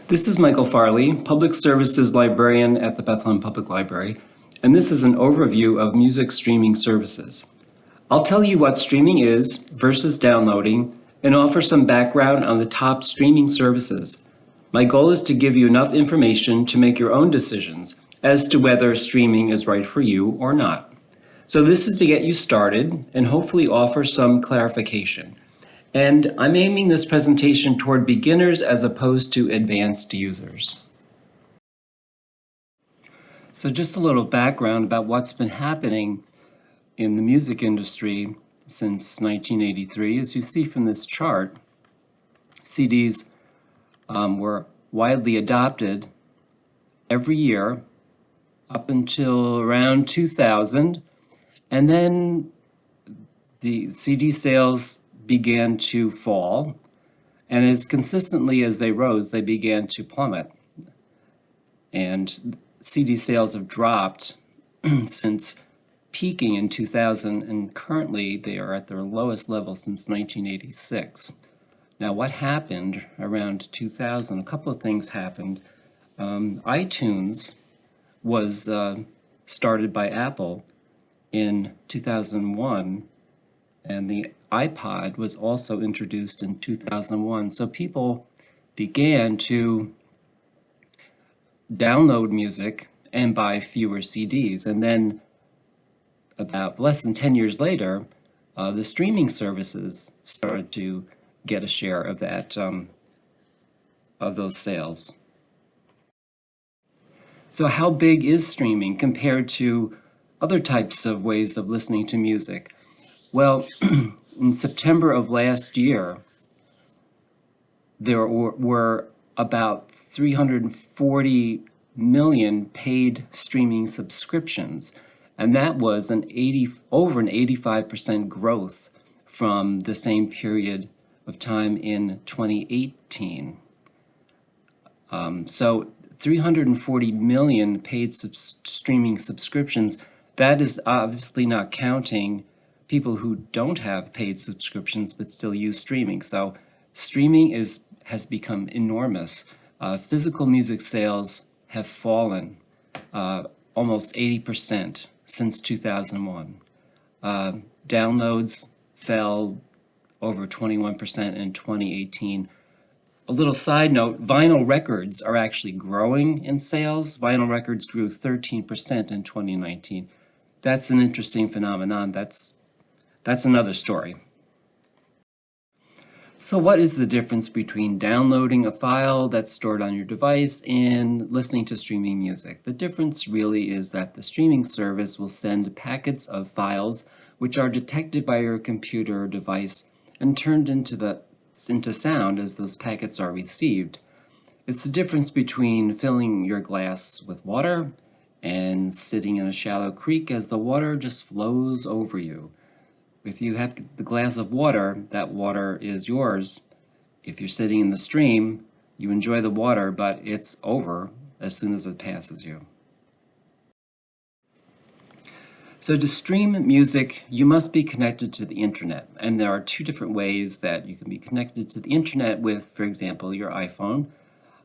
This is Michael Farley, Public Services Librarian at the Bethlehem Public Library, and this is an overview of music streaming services. I'll tell you what streaming is versus downloading and offer some background on the top streaming services. My goal is to give you enough information to make your own decisions as to whether streaming is right for you or not. So this is to get you started and hopefully offer some clarification. And I'm aiming this presentation toward beginners as opposed to advanced users. So just a little background about what's been happening in the music industry since 1983. As you see from this chart, CDs were widely adopted every year up until around 2000, and then the CD sales began to fall, and as consistently as they rose, they began to plummet. And CD sales have dropped since peaking in 2000, and currently they are at their lowest level since 1986. Now, what happened around 2000? A couple of things happened. iTunes was started by Apple in 2001, and the iPod was also introduced in 2001. So people began to download music and buy fewer CDs. And then about less than 10 years later, the streaming services started to get a share of that, of those sales. So how big is streaming compared to other types of ways of listening to music? Well, in September of last year, there were about 340 million paid streaming subscriptions, and that was over an 85% growth from the same period of time in 2018. So 340 million paid streaming subscriptions, that is obviously not counting people who don't have paid subscriptions but still use streaming. So streaming has become enormous. Physical music sales have fallen almost 80% since 2001. Downloads fell over 21% in 2018. A little side note, vinyl records are actually growing in sales. Vinyl records grew 13% in 2019. That's an interesting phenomenon. That's another story. So what is the difference between downloading a file that's stored on your device and listening to streaming music? The difference really is that the streaming service will send packets of files which are detected by your computer or device and turned into sound as those packets are received. It's the difference between filling your glass with water and sitting in a shallow creek as the water just flows over you. If you have the glass of water, that water is yours. If you're sitting in the stream, you enjoy the water, but it's over as soon as it passes you. So to stream music, you must be connected to the internet. And there are two different ways that you can be connected to the internet with, for example, your iPhone.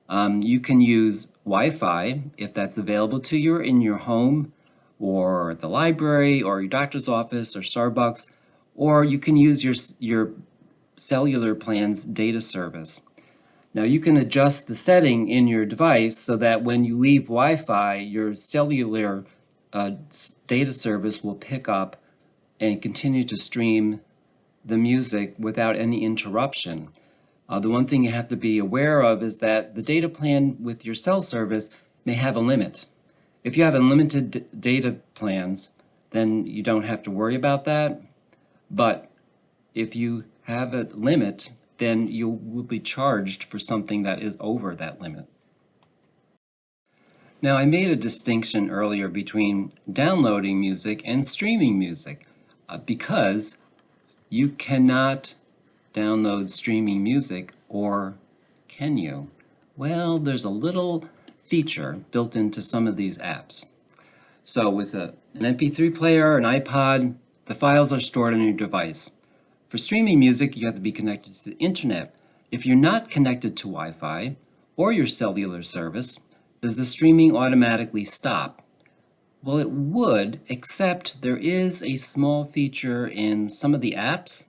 You can use Wi-Fi if that's available to you in your home or the library or your doctor's office or Starbucks, or you can use your cellular plan's data service. Now you can adjust the setting in your device so that when you leave Wi-Fi, your cellular data service will pick up and continue to stream the music without any interruption. The one thing you have to be aware of is that the data plan with your cell service may have a limit. If you have unlimited data plans, then you don't have to worry about that. But if you have a limit, then you will be charged for something that is over that limit. Now, I made a distinction earlier between downloading music and streaming music because you cannot download streaming music, or can you? Well, there's a little feature built into some of these apps. So with an MP3 player, an iPod, the files are stored on your device. For streaming music, you have to be connected to the internet. If you're not connected to Wi-Fi, or your cellular service, does the streaming automatically stop? Well, it would, except there is a small feature in some of the apps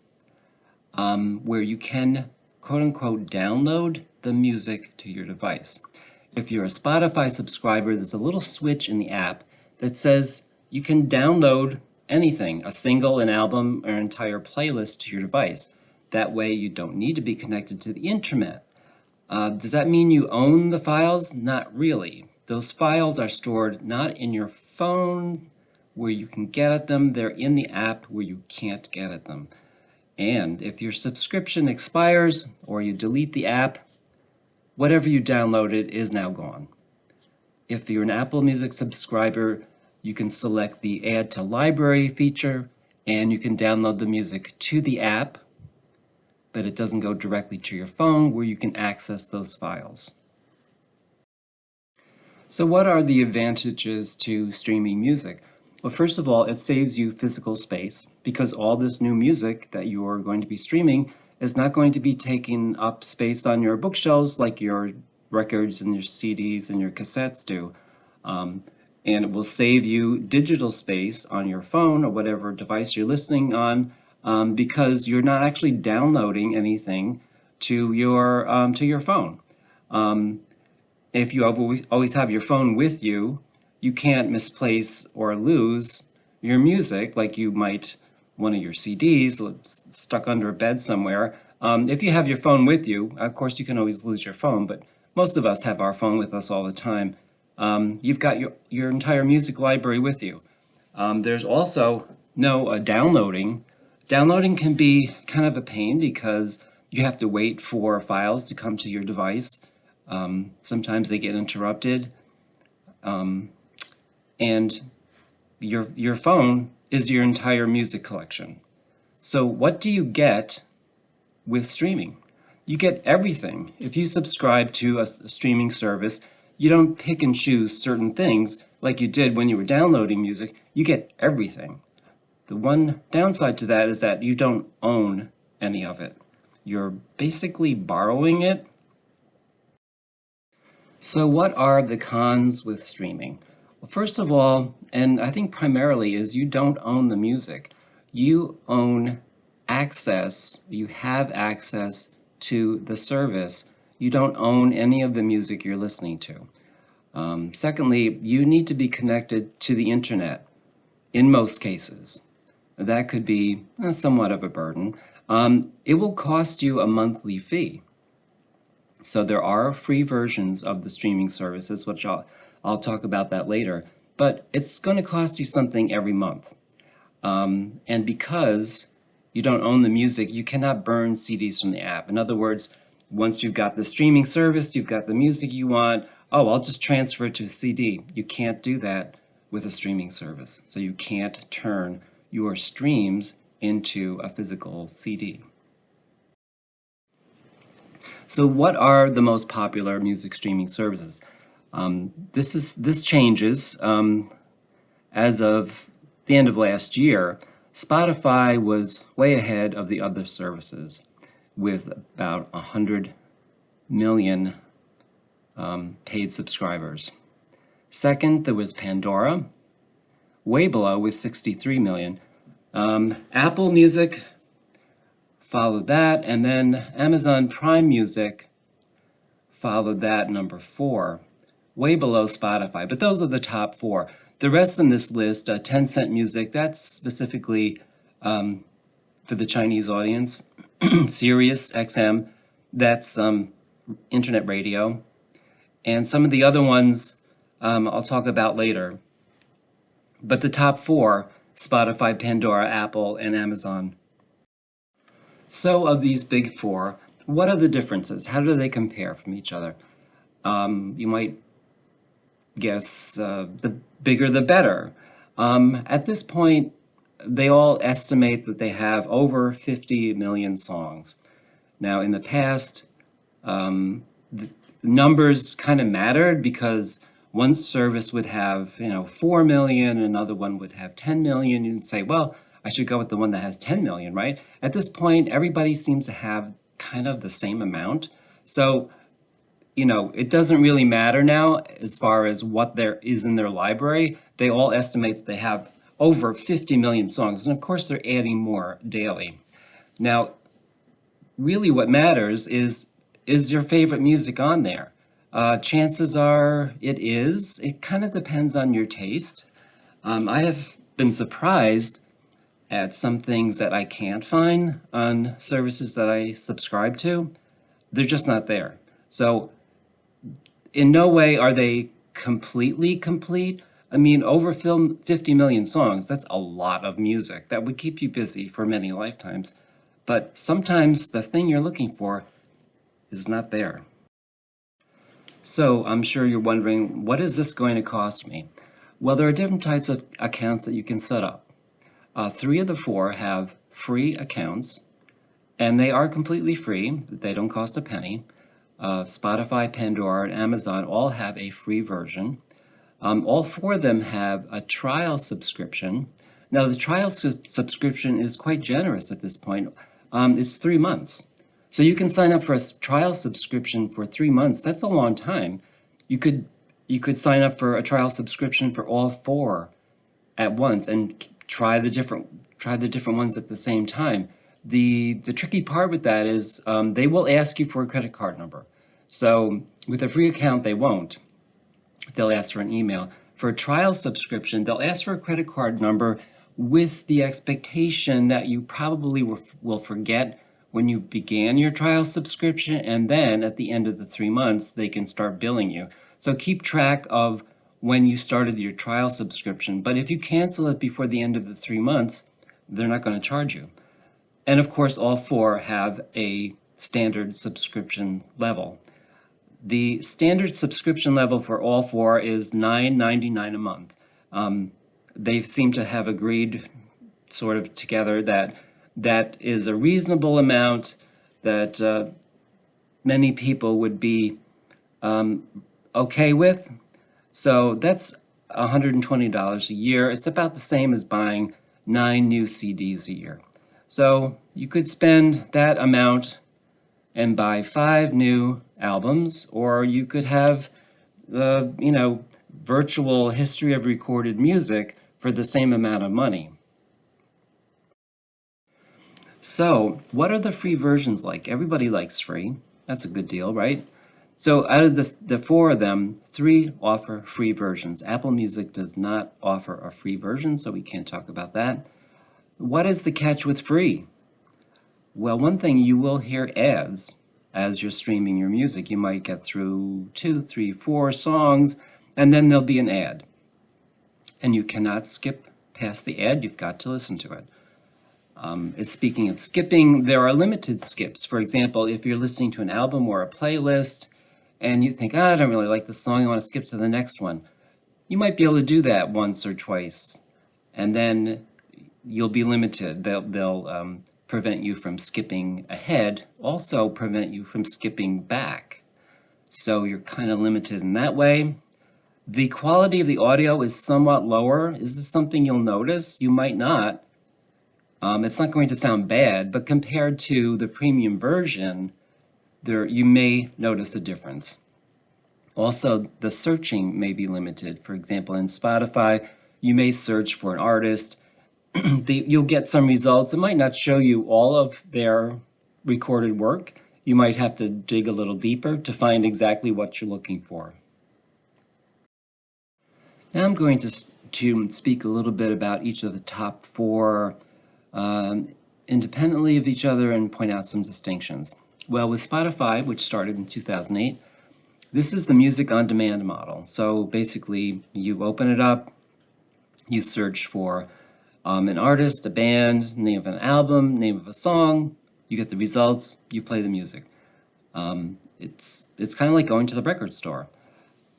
where you can, quote-unquote, download the music to your device. If you're a Spotify subscriber, there's a little switch in the app that says you can download anything, a single, an album, or an entire playlist to your device. That way you don't need to be connected to the internet. Does that mean you own the files? Not really. Those files are stored not in your phone where you can get at them, they're in the app where you can't get at them. And if your subscription expires or you delete the app, whatever you downloaded is now gone. If you're an Apple Music subscriber, you can select the Add to Library feature and you can download the music to the app, but it doesn't go directly to your phone where you can access those files. So what are the advantages to streaming music? Well, first of all, it saves you physical space because all this new music that you're going to be streaming is not going to be taking up space on your bookshelves like your records and your CDs and your cassettes do. And it will save you digital space on your phone or whatever device you're listening on because you're not actually downloading anything to your phone. If you always have your phone with you, you can't misplace or lose your music like you might one of your CDs stuck under a bed somewhere. If you have your phone with you, of course you can always lose your phone, but most of us have our phone with us all the time. You've got your entire music library with you. There's also no downloading. Downloading can be kind of a pain because you have to wait for files to come to your device. Sometimes they get interrupted. And your phone is your entire music collection. So what do you get with streaming? You get everything. If you subscribe to a streaming service, you don't pick and choose certain things like you did when you were downloading music. You get everything. The one downside to that is that you don't own any of it. You're basically borrowing it. So what are the cons with streaming? Well, first of all, and I think primarily, is you don't own the music. You own access, you have access to the service. You don't own any of the music you're listening to. Secondly, you need to be connected to the internet in most cases. That could be somewhat of a burden. It will cost you a monthly fee. So there are free versions of the streaming services, which I'll talk about that later, but it's going to cost you something every month. And because you don't own the music, you cannot burn CDs from the app. In other words, once you've got the streaming service, you've got the music you want, oh, I'll just transfer it to a CD. You can't do that with a streaming service. So you can't turn your streams into a physical CD. So what are the most popular music streaming services? This changes. As of the end of last year, Spotify was way ahead of the other services with about 100 million paid subscribers. Second, there was Pandora, way below with 63 million. Apple Music followed that, and then Amazon Prime Music followed that, number 4, way below Spotify, but those are the top 4. The rest in this list, Tencent Music, that's specifically for the Chinese audience. Sirius XM, that's internet radio. And some of the other ones I'll talk about later. But the top 4, Spotify, Pandora, Apple, and Amazon. So of these big 4, what are the differences? How do they compare from each other? You might guess the bigger the better. At this point, they all estimate that they have over 50 million songs. Now, in the past, the numbers kind of mattered because one service would have, 4 million, another one would have 10 million. You'd say, well, I should go with the one that has 10 million, right? At this point, everybody seems to have kind of the same amount. So it doesn't really matter now as far as what there is in their library. They all estimate that they have over 50 million songs, and of course they're adding more daily. Now, really what matters is your favorite music on there? Chances are it is. It kind of depends on your taste. I have been surprised at some things that I can't find on services that I subscribe to. They're just not there. So in no way are they completely complete. I mean, over 50 million songs, that's a lot of music. That would keep you busy for many lifetimes. But sometimes the thing you're looking for is not there. So I'm sure you're wondering, what is this going to cost me? Well, there are different types of accounts that you can set up. 3 of the 4 have free accounts, and they are completely free. They don't cost a penny. Spotify, Pandora, and Amazon all have a free version. All 4 of them have a trial subscription. Now, the trial subscription is quite generous at this point. It's 3 months. So you can sign up for a trial subscription for 3 months. That's a long time. You could sign up for a trial subscription for all 4 at once and try the different ones at the same time. The tricky part with that is they will ask you for a credit card number. So with a free account, they won't. They'll ask for an email. For a trial subscription, they'll ask for a credit card number with the expectation that you probably will forget when you began your trial subscription, and then at the end of the 3 months, they can start billing you. So keep track of when you started your trial subscription. But if you cancel it before the end of the 3 months, they're not going to charge you. And of course, all 4 have a standard subscription level. The standard subscription level for all 4 is $9.99 a month. They seem to have agreed sort of together that that is a reasonable amount that many people would be okay with. So that's $120 a year. It's about the same as buying 9 new CDs a year. So you could spend that amount and buy 5 new albums, or you could have virtual history of recorded music for the same amount of money. So what are the free versions like? Everybody likes free. That's a good deal, right? So out of the 4 of them, 3 offer free versions. Apple Music does not offer a free version, so we can't talk about that. What is the catch with free? Well, one thing, you will hear ads as you're streaming your music. You might get through 2, 3, 4 songs, and then there'll be an ad. And you cannot skip past the ad. You've got to listen to it. Speaking of skipping, there are limited skips. For example, if you're listening to an album or a playlist and you think, I don't really like this song, I want to skip to the next one, you might be able to do that once or twice, and then you'll be limited. They'll prevent you from skipping ahead, also prevent you from skipping back. So you're kind of limited in that way. The quality of the audio is somewhat lower. Is this something you'll notice? You might not. It's not going to sound bad, but compared to the premium version, you may notice a difference. Also, the searching may be limited. For example, in Spotify, you may search for an artist. You'll get some results. It might not show you all of their recorded work. You might have to dig a little deeper to find exactly what you're looking for. Now I'm going to speak a little bit about each of the top 4 independently of each other and point out some distinctions. Well, with Spotify, which started in 2008, this is the music on demand model. So basically, you open it up, you search for an artist, a band, name of an album, name of a song, you get the results, you play the music. It's kind of like going to the record store.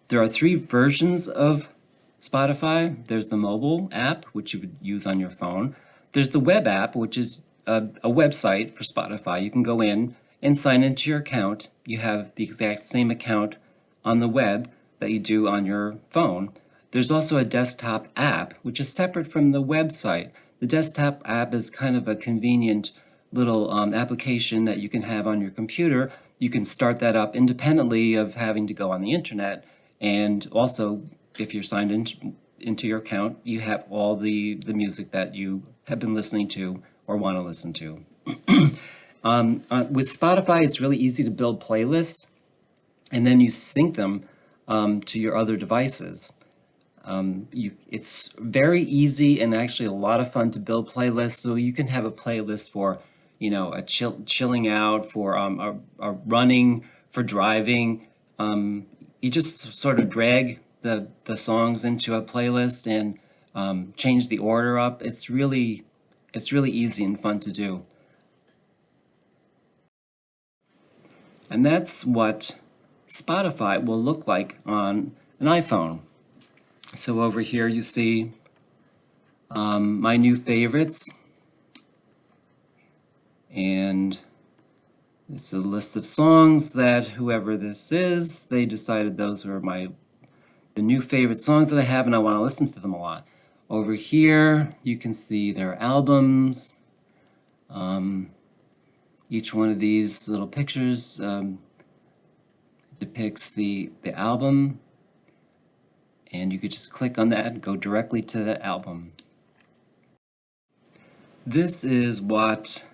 There are 3 versions of Spotify. There's the mobile app, which you would use on your phone. There's the web app, which is a website for Spotify. You can go in and sign into your account. You have the exact same account on the web that you do on your phone. There's also a desktop app, which is separate from the website. The desktop app is kind of a convenient little application that you can have on your computer. you can start that up independently of having to go on the internet. And also, if you're signed into your account, you have all the music that you have been listening to or want to listen to. With Spotify, it's really easy to build playlists, and then you sync them to your other devices. It's very easy and actually a lot of fun to build playlists. So you can have a playlist for, a chilling out, for a running, for driving. You just sort of drag the songs into a playlist and change the order up. It's really easy and fun to do. And that's what Spotify will look like on an iPhone. So over here you see my new favorites, and it's a list of songs that whoever this is, they decided those were the new favorite songs that I have, and I want to listen to them a lot. Over here you can see their albums. Each one of these little pictures depicts the album, and you could just click on that and go directly to the album. This is what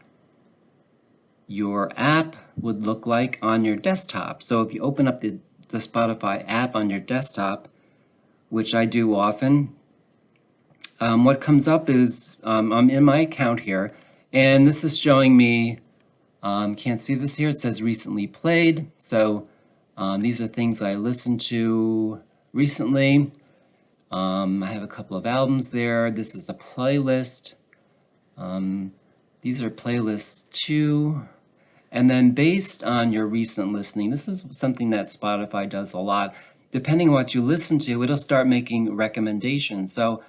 your app would look like on your desktop. So if you open up the Spotify app on your desktop, which I do often, what comes up is I'm in my account here, and this is showing me, can't see this here, it says recently played. So these are things that I listened to recently. I have a couple of albums there. This is a playlist. These are playlists too. And then based on your recent listening, this is something that Spotify does a lot. Depending on what you listen to, it'll start making recommendations. So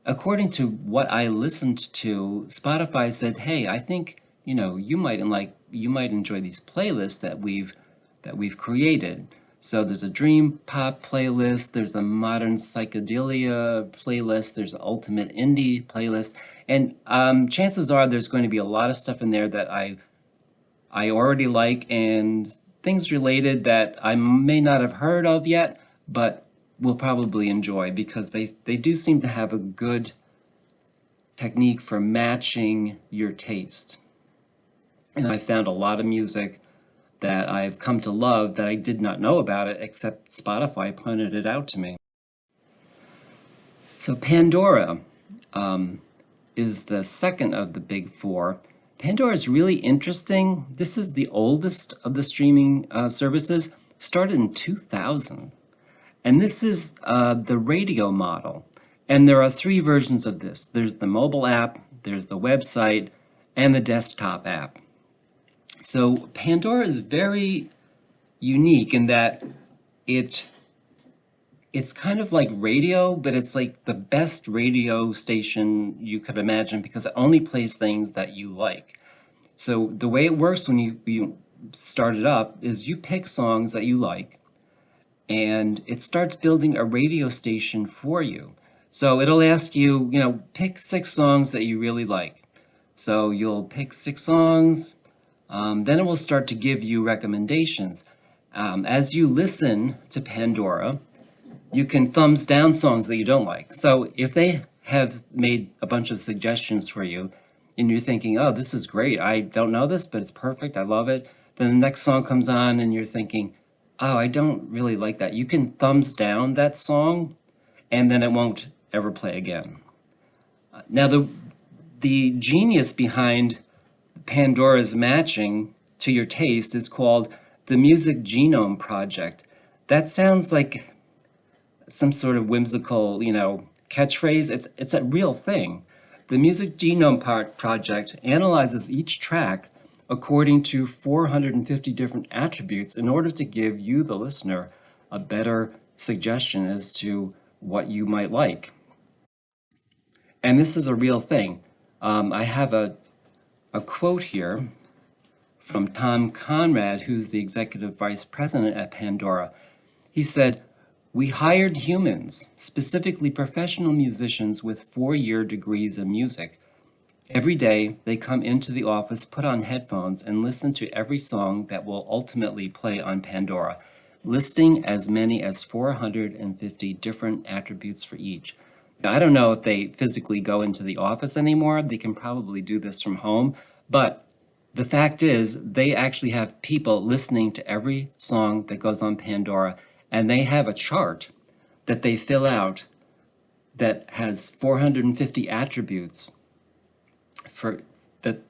according to what I listened to, Spotify said, hey, I think you might enjoy these playlists that we've created. So there's a dream pop playlist, there's a modern psychedelia playlist, there's an ultimate indie playlist, and chances are there's going to be a lot of stuff in there that I already like, and things related that I may not have heard of yet, but will probably enjoy, because they do seem to have a good technique for matching your taste. And I found a lot of music that I've come to love that I did not know about it, except Spotify pointed it out to me. So Pandora is the second of the big four. Pandora is really interesting. This is the oldest of the streaming services, started in 2000. And this is the radio model. And there are three versions of this. There's the mobile app, there's the website, and the desktop app. So Pandora is very unique in that it's kind of like radio, but it's like the best radio station you could imagine, because it only plays things that you like. So the way it works when you start it up is you pick songs that you like, and it starts building a radio station for you. So it'll ask you, pick 6 songs that you really like. So you'll pick 6 songs. Then it will start to give you recommendations. As you listen to Pandora, you can thumbs down songs that you don't like. So if they have made a bunch of suggestions for you, and you're thinking, oh, this is great, I don't know this, but it's perfect, I love it. Then the next song comes on and you're thinking, oh, I don't really like that. You can thumbs down that song, and then it won't ever play again. Now, the genius behind Pandora's matching to your taste is called the Music Genome Project. That sounds like some sort of whimsical, catchphrase. It's a real thing. The Music Genome Project analyzes each track according to 450 different attributes in order to give you, the listener, a better suggestion as to what you might like. And this is a real thing. I have a quote here from Tom Conrad, who's the executive vice president at Pandora. He said, "We hired humans, specifically professional musicians with 4-year degrees of music. Every day, they come into the office, put on headphones, and listen to every song that will ultimately play on Pandora, listing as many as 450 different attributes for each. Now, I don't know if they physically go into the office anymore. They can probably do this from home, but the fact is, they actually have people listening to every song that goes on Pandora, and they have a chart that they fill out that has 450 attributes for that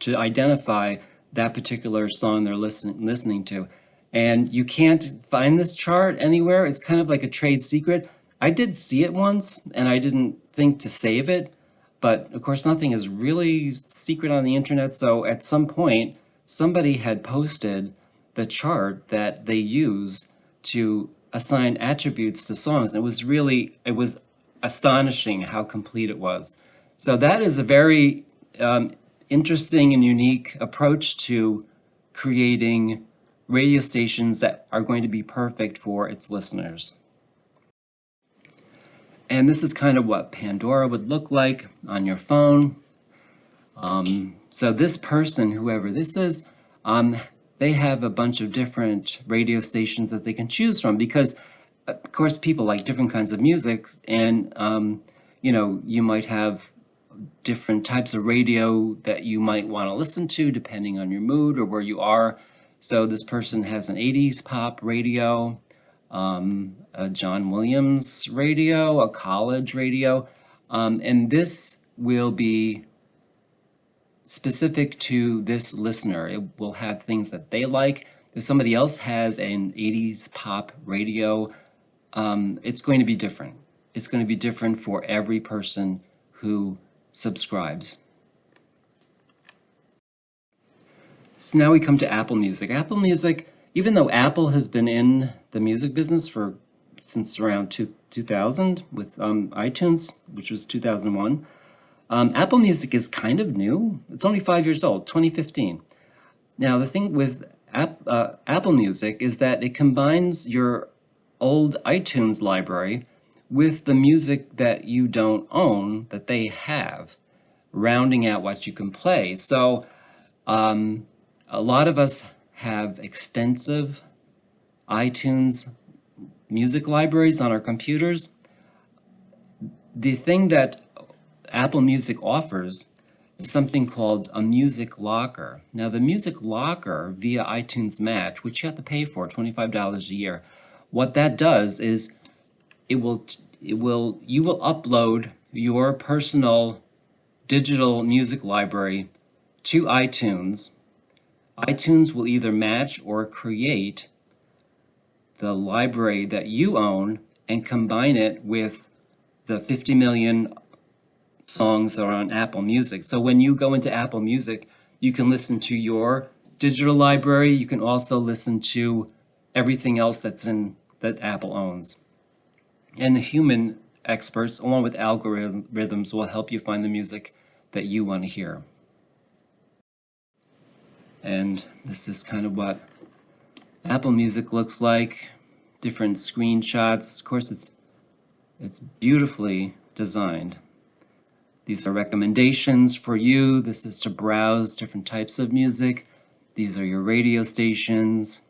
to identify that particular song they're listening to. And you can't find this chart anywhere. It's kind of like a trade secret. I did see it once, and I didn't think to save it, but of course nothing is really secret on the internet, so at some point somebody had posted the chart that they use to assign attributes to songs. It was astonishing how complete it was. So that is a very interesting and unique approach to creating radio stations that are going to be perfect for its listeners. And this is kind of what Pandora would look like on your phone. So this person, whoever this is, they have a bunch of different radio stations that they can choose from because, of course, people like different kinds of music, and you might have different types of radio that you might want to listen to depending on your mood or where you are. So this person has an 80s pop radio, a John Williams radio, a college radio, and this will be specific to this listener. It will have things that they like. If somebody else has an 80s pop radio, it's going to be different. It's going to be different for every person who subscribes. So now we come to Apple Music. Apple Music, even though Apple has been in the music business since around 2000 with iTunes, which was 2001, Apple Music is kind of new. It's only 5 years old, 2015. Now the thing with Apple Music is that it combines your old iTunes library with the music that you don't own that they have, rounding out what you can play. So a lot of us have extensive iTunes music libraries on our computers. The thing that Apple Music offers is something called a music locker. Now the music locker via iTunes Match, which you have to pay for, $25 a year, what that does is you will upload your personal digital music library to iTunes. iTunes will either match or create the library that you own and combine it with the 50 million songs that are on Apple Music. So when you go into Apple Music, you can listen to your digital library. You can also listen to everything else that Apple owns. And the human experts, along with algorithms, will help you find the music that you want to hear. And this is kind of what Apple Music looks like. Different screenshots. Of course, it's beautifully designed. These are recommendations for you. This is to browse different types of music. These are your radio stations.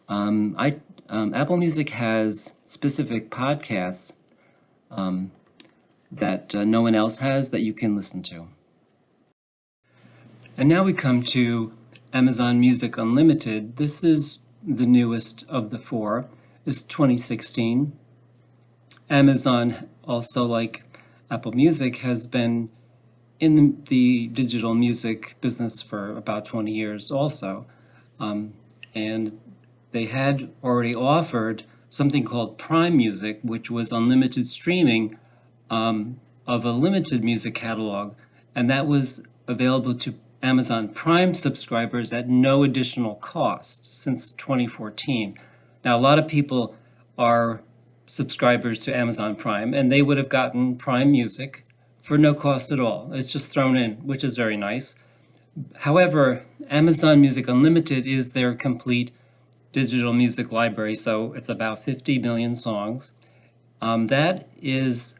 Apple Music has specific podcasts that no one else has that you can listen to. And now we come to Amazon Music Unlimited. This is the newest of the four. It's 2016. Amazon, also like Apple Music, has been in the digital music business for about 20 years also. And they had already offered something called Prime Music, which was unlimited streaming of a limited music catalog, and that was available to Amazon Prime subscribers at no additional cost since 2014. Now, a lot of people are subscribers to Amazon Prime, and they would have gotten Prime Music for no cost at all. It's just thrown in, which is very nice. However, Amazon Music Unlimited is their complete digital music library, so it's about 50 million songs. That is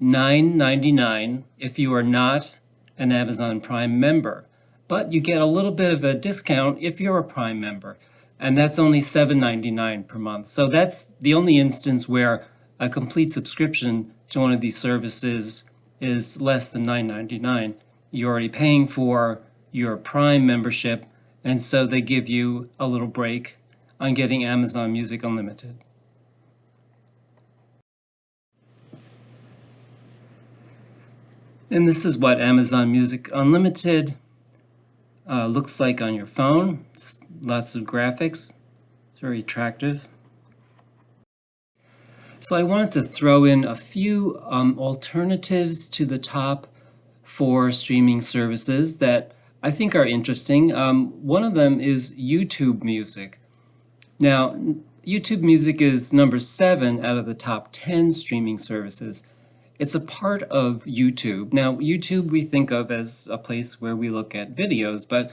$9.99 if you are not an Amazon Prime member. But you get a little bit of a discount if you're a Prime member, and that's only $7.99 per month. So that's the only instance where a complete subscription to one of these services is less than $9.99. You're already paying for your Prime membership, and so they give you a little break on getting Amazon Music Unlimited. And this is what Amazon Music Unlimited looks like on your phone. It's lots of graphics. It's very attractive. So I wanted to throw in a few alternatives to the top 4 streaming services that I think are interesting. One of them is YouTube Music. Now, YouTube Music is number 7 out of the top 10 streaming services. It's a part of YouTube. Now, YouTube we think of as a place where we look at videos, but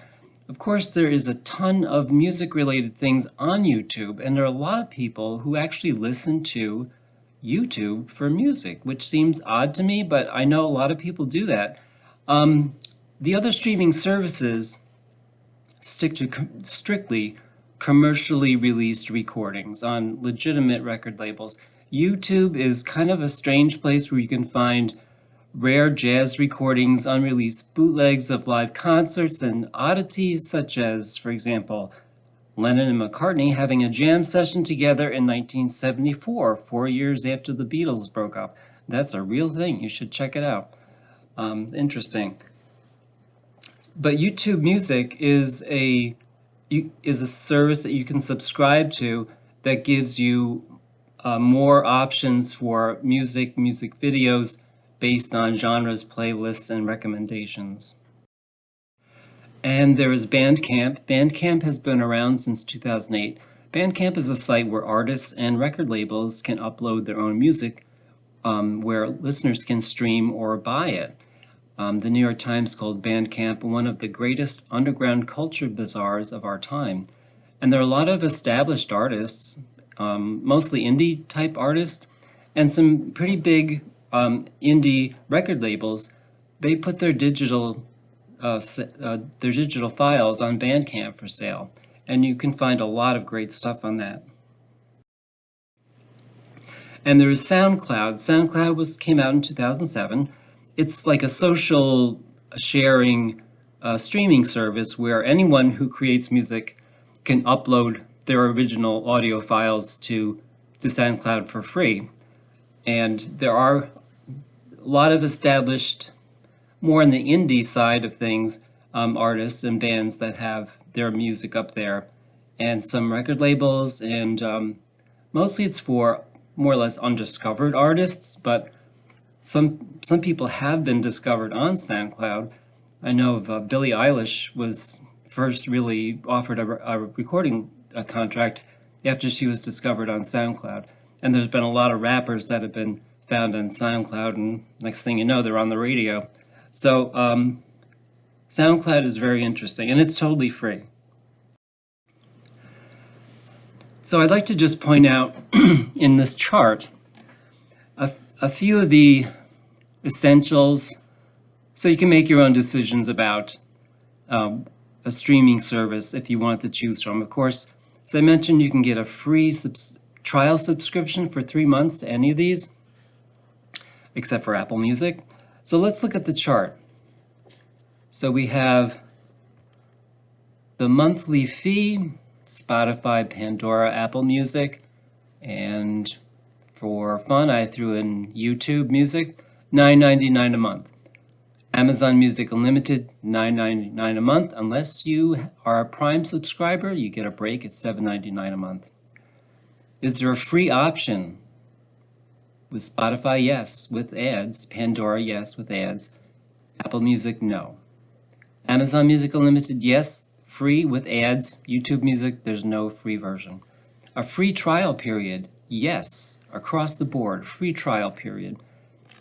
of course there is a ton of music-related things on YouTube, and there are a lot of people who actually listen to YouTube for music, which seems odd to me, but I know a lot of people do that. The other streaming services stick to strictly commercially released recordings on legitimate record labels. YouTube is kind of a strange place where you can find rare jazz recordings, unreleased bootlegs of live concerts, and oddities such as, for example, Lennon and McCartney having a jam session together in 1974, 4 years after the Beatles broke up. That's a real thing. You should check it out. Interesting. But YouTube Music is a service that you can subscribe to that gives you more options for music videos based on genres, playlists, and recommendations. And there is BandCamp. BandCamp has been around since 2008. BandCamp is a site where artists and record labels can upload their own music, where listeners can stream or buy it. The New York Times called BandCamp one of the greatest underground culture bazaars of our time. And there are a lot of established artists, mostly indie type artists, and some pretty big indie record labels. They put their digital files on BandCamp for sale, and you can find a lot of great stuff on that. And there is SoundCloud. SoundCloud came out in 2007. It's like a social sharing streaming service where anyone who creates music can upload their original audio files to SoundCloud for free. And there are a lot of established, more on the indie side of things, artists and bands that have their music up there, and some record labels, and mostly it's for more or less undiscovered artists, but some people have been discovered on SoundCloud. I know of Billie Eilish was first really offered a recording contract after she was discovered on SoundCloud. And there's been a lot of rappers that have been found on SoundCloud, and next thing you know, they're on the radio. So SoundCloud is very interesting, and it's totally free. So I'd like to just point out in this chart a few of the essentials so you can make your own decisions about a streaming service if you want to choose from. Of course, as I mentioned, you can get a free trial subscription for 3 months to any of these, except for Apple Music. So let's look at the chart. So we have the monthly fee, Spotify, Pandora, Apple Music, and for fun, I threw in YouTube Music, $9.99 a month. Amazon Music Unlimited, $9.99 a month. Unless you are a Prime subscriber, you get a break at $7.99 a month. Is there a free option? With Spotify, yes, with ads. Pandora, yes, with ads. Apple Music, no. Amazon Music Unlimited, yes, free with ads. YouTube Music, there's no free version. A free trial period, yes, across the board, free trial period.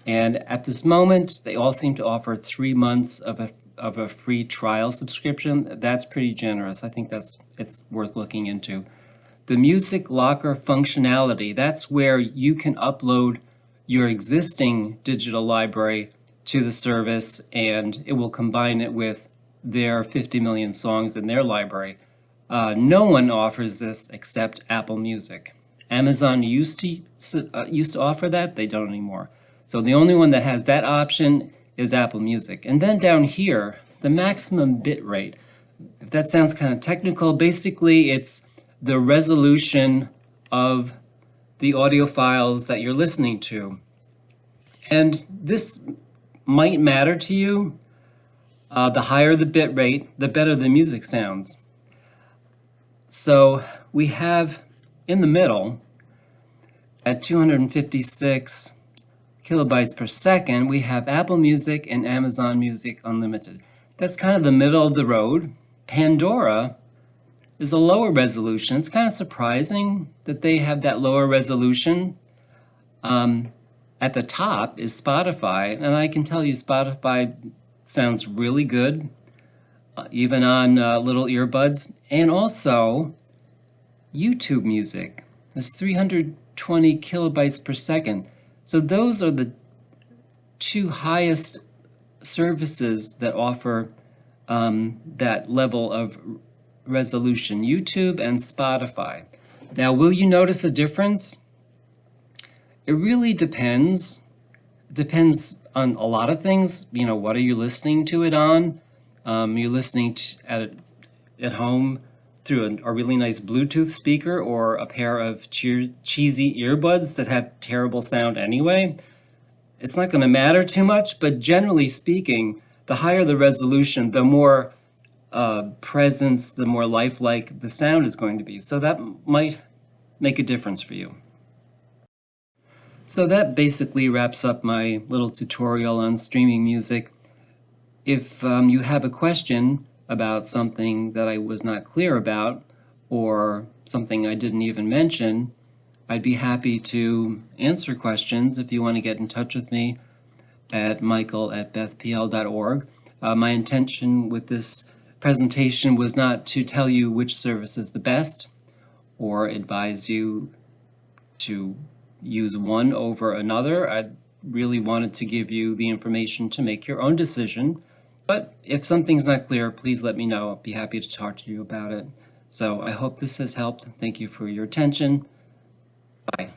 And at this moment, they all seem to offer 3 months of a free trial subscription. That's pretty generous. I think it's worth looking into. The Music Locker functionality, that's where you can upload your existing digital library to the service, and it will combine it with their 50 million songs in their library. No one offers this except Apple Music. Amazon used to offer that. They don't anymore. So the only one that has that option is Apple Music. And then down here, the maximum bit rate. If that sounds kind of technical, basically it's the resolution of the audio files that you're listening to. And this might matter to you. The higher the bit rate, the better the music sounds. So we have in the middle, at 256 kilobytes per second, we have Apple Music and Amazon Music Unlimited. That's kind of the middle of the road. Pandora is a lower resolution. It's kind of surprising that they have that lower resolution. At the top is Spotify, and I can tell you Spotify sounds really good, even on little earbuds. And also, YouTube Music is 320 kilobytes per second. So those are the two highest services that offer that level of resolution, YouTube and Spotify. Now, will you notice a difference? It really depends. It depends on a lot of things. You know, what are you listening to it on? You're listening at home through a really nice Bluetooth speaker or a pair of cheesy earbuds that have terrible sound anyway. It's not going to matter too much, but generally speaking, the higher the resolution, the more presence, the more lifelike the sound is going to be. So that might make a difference for you. So that basically wraps up my little tutorial on streaming music. If you have a question about something that I was not clear about, or something I didn't even mention, I'd be happy to answer questions if you want to get in touch with me at michael@bethpl.org. My intention with this presentation was not to tell you which service is the best or advise you to use one over another. I really wanted to give you the information to make your own decision. But if something's not clear, please let me know. I'll be happy to talk to you about it. So I hope this has helped. Thank you for your attention. Bye.